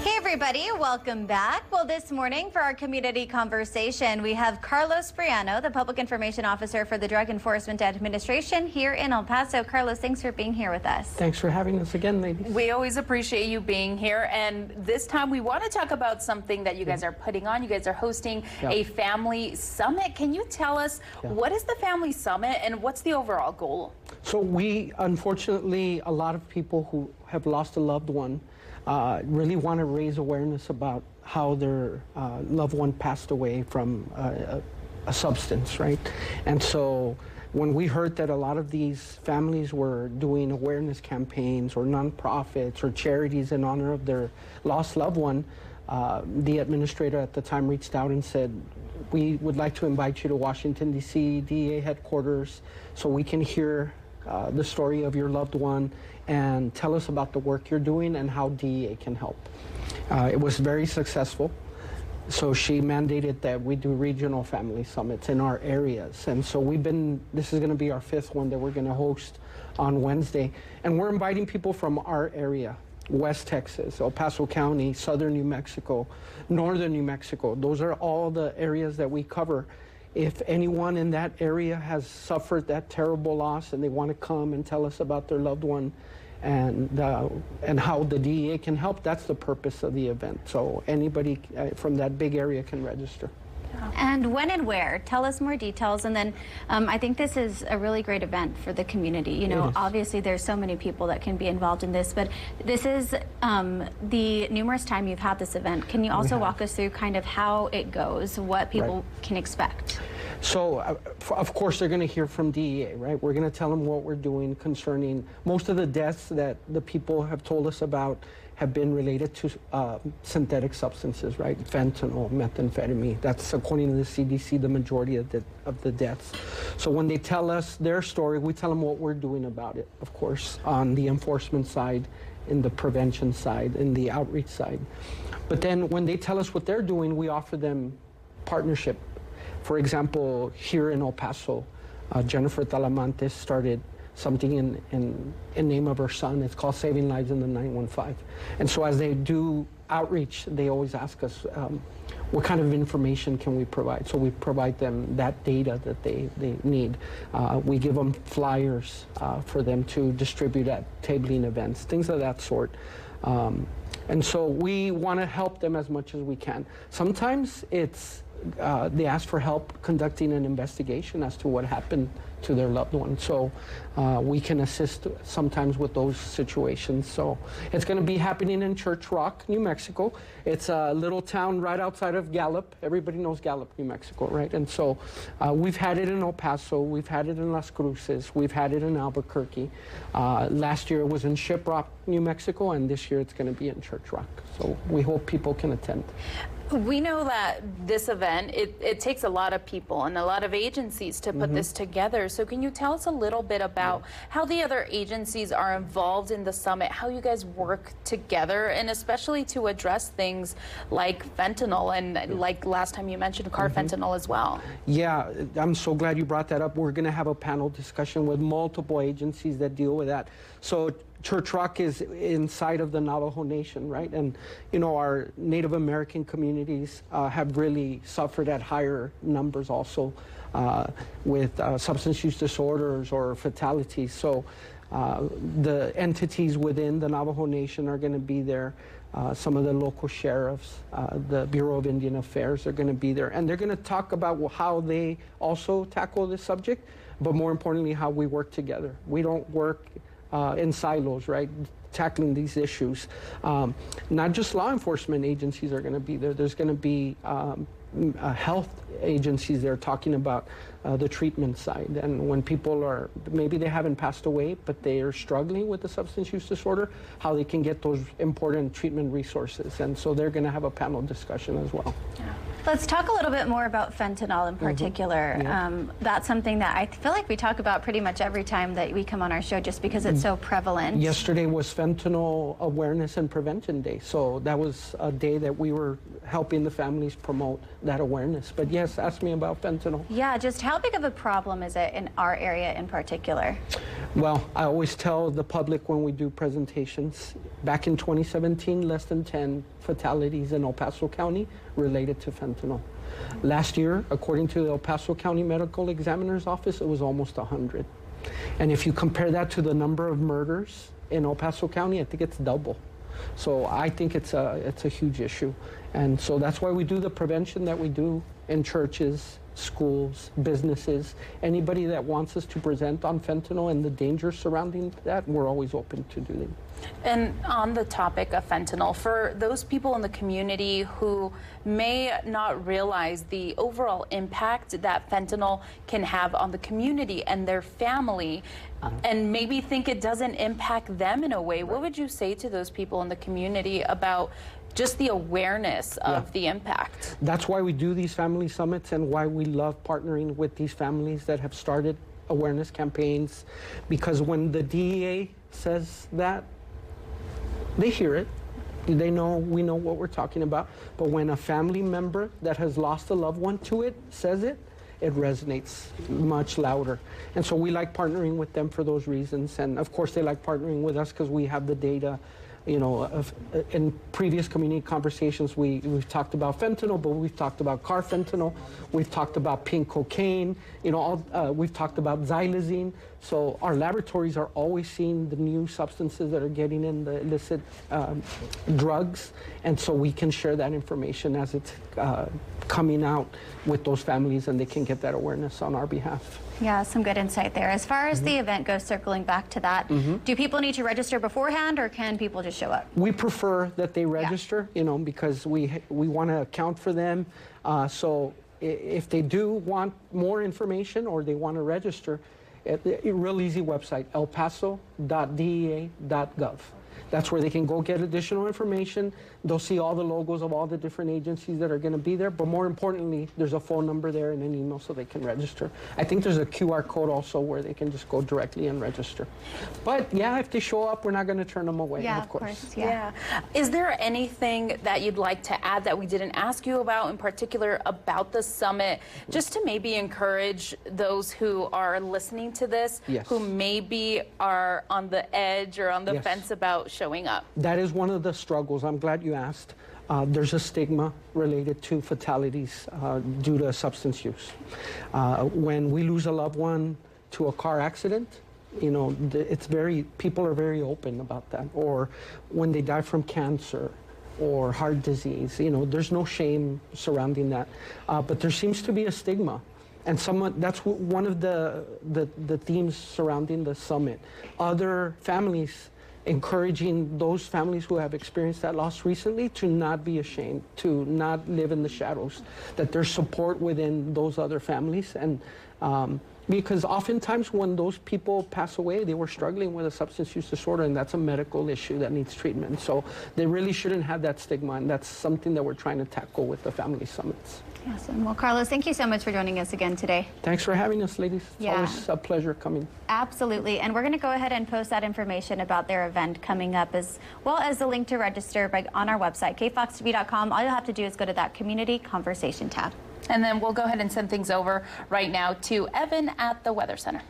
Hey everybody, welcome back. Well, this morning for our community conversation, we have Carlos Briano, the Public Information Officer for the Drug Enforcement Administration here in El Paso. Carlos, thanks for being here with us. Thanks for having us again, ladies. We always appreciate you being here, and this time we want to talk about something that you guys are putting on. You guys are hosting a family summit. Can you tell us what is the family summit and what's the overall goal? So we, unfortunately, a lot of people who have lost a loved one really want to raise awareness about how their loved one passed away from a substance, right? And so when we heard that a lot of these families were doing awareness campaigns or nonprofits or charities in honor of their lost loved one, the administrator at the time reached out and said, we would like to invite you to Washington, D.C. DEA headquarters so we can hear the story of your loved one and tell us about the work you're doing and how DEA can help. It was very successful. So she mandated that we do regional family summits in our areas. And so this is going to be our 5th one that we're going to host on Wednesday. And we're inviting people from our area, West Texas, El Paso County, Southern New Mexico, Northern New Mexico. Those are all the areas that we cover. If anyone in that area has suffered that terrible loss and they want to come and tell us about their loved one and how the DEA can help, that's the purpose of the event. So anybody from that big area can register. And when and where? Tell us more details. And then I think this is a really great event for the community. You know, obviously there's so many people that can be involved in this, but this is the numerous time you've had this event. Can you also walk us through kind of how it goes, what people can expect? So, of course, they're going to hear from DEA, right? We're going to tell them what we're doing concerning most of the deaths that the people have told us about have been related to synthetic substances, right? Fentanyl, methamphetamine. That's, according to the CDC, the majority of the deaths. So when they tell us their story, we tell them what we're doing about it, of course, on the enforcement side, in the prevention side, in the outreach side. But then when they tell us what they're doing, we offer them partnership. For example, here in El Paso, Jennifer Talamantes started something in name of her son. It's called Saving Lives in the 915. And so as they do outreach, they always ask us, what kind of information can we provide? So we provide them that data that they need. We give them flyers for them to distribute at tabling events, things of that sort. And so we want to help them as much as we can. Sometimes it's they ask for help conducting an investigation as to what happened to their loved one. So we can assist sometimes with those situations. So it's going to be happening in Church Rock, New Mexico. It's a little town right outside of Gallup. Everybody knows Gallup, New Mexico, right? And so we've had it in El Paso. We've had it in Las Cruces. We've had it in Albuquerque. Last year it was in Shiprock, New Mexico, and this year it's going to be in Church Rock. So we hope people can attend. We know that this event, it takes a lot of people and a lot of agencies to put this together. So can you tell us a little bit about how the other agencies are involved in the summit, how you guys work together, and especially to address things like fentanyl and like last time you mentioned carfentanil as well? Yeah, I'm so glad you brought that up. We're going to have a panel discussion with multiple agencies that deal with that. So Church Rock is inside of the Navajo Nation, right? And, you know, our Native American communities have really suffered at higher numbers also with substance use disorders or fatalities. So the entities within the Navajo Nation are going to be there. Some of the local sheriffs, the Bureau of Indian Affairs are going to be there. And they're going to talk about how they also tackle this subject, but more importantly, how we work together. We don't work in silos, right, tackling these issues. Not just law enforcement agencies are going to be there. There's going to be health agencies there talking about the treatment side. And when people are, maybe they haven't passed away, but they are struggling with the substance use disorder, how they can get those important treatment resources. And so they're going to have a panel discussion as well. Yeah. Let's talk a little bit more about fentanyl in particular. That's something that I feel like we talk about pretty much every time that we come on our show just because it's so prevalent. Yesterday was Fentanyl Awareness and Prevention Day. So that was a day that we were helping the families promote that awareness. But yes, ask me about fentanyl. Yeah, just how how big of a problem is it in our area in particular? Well, I always tell the public when we do presentations, back in 2017, less than 10 fatalities in El Paso County related to fentanyl. Last year, according to the El Paso County Medical Examiner's Office, it was almost 100. And if you compare that to the number of murders in El Paso County, I think it's double. So I think it's a huge issue. And so that's why we do the prevention that we do in churches, schools, businesses. Anybody that wants us to present on fentanyl and the dangers surrounding that, we're always open to do them. And on the topic of fentanyl, for those people in the community who may not realize the overall impact that fentanyl can have on the community and their family, and maybe think it doesn't impact them in a way, what would you say to those people in the community about just the awareness of the impact? That's why we do these family summits and why we love partnering with these families that have started awareness campaigns, because when the DEA says that, they hear it. They know, we know what we're talking about. But when a family member that has lost a loved one to it says it, it resonates much louder. And so we like partnering with them for those reasons. And of course, they like partnering with us because we have the data. You know, in previous community conversations, we've talked about fentanyl, but we've talked about carfentanil, we've talked about pink cocaine, you know, we've talked about xylazine. So our laboratories are always seeing the new substances that are getting in the illicit drugs, and so we can share that information as it's coming out with those families, and they can get that awareness on our behalf. Yeah, some good insight there. As far as the event goes, circling back to that, do people need to register beforehand, or can people just show up? We prefer that they register, you know, because we want to account for them. So if they do want more information or they want to register, a real easy website, elpaso.dea.gov. That's where they can go get additional information. They'll see all the logos of all the different agencies that are going to be there. But more importantly, there's a phone number there and an email so they can register. I think there's a QR code also where they can just go directly and register. But yeah, if they show up, we're not going to turn them away, Yeah, of course. Yeah. Is there anything that you'd like to add that we didn't ask you about in particular about the summit, just to maybe encourage those who are listening to this, Yes. who maybe are on the edge or on the Yes. fence about showing up? That is one of the struggles. I'm glad you asked. There's a stigma related to fatalities due to substance use. When we lose a loved one to a car accident, you know, people are very open about that. Or when they die from cancer or heart disease, you know, there's no shame surrounding that. But there seems to be a stigma. And that's one of the themes surrounding the summit. Other families, encouraging those families who have experienced that loss recently to not be ashamed, to not live in the shadows, that there's support within those other families. And because oftentimes when those people pass away, they were struggling with a substance use disorder, and that's a medical issue that needs treatment. So they really shouldn't have that stigma, and that's something that we're trying to tackle with the family summits. Awesome. Well, Carlos, thank you so much for joining us again today. Thanks for having us, ladies. It's Yeah. always a pleasure coming. Absolutely. And we're going to go ahead and post that information about their event coming up, as well as the link to register on our website, kfoxtv.com. All you'll have to do is go to that community conversation tab. And then we'll go ahead and send things over right now to Evan at the Weather Center.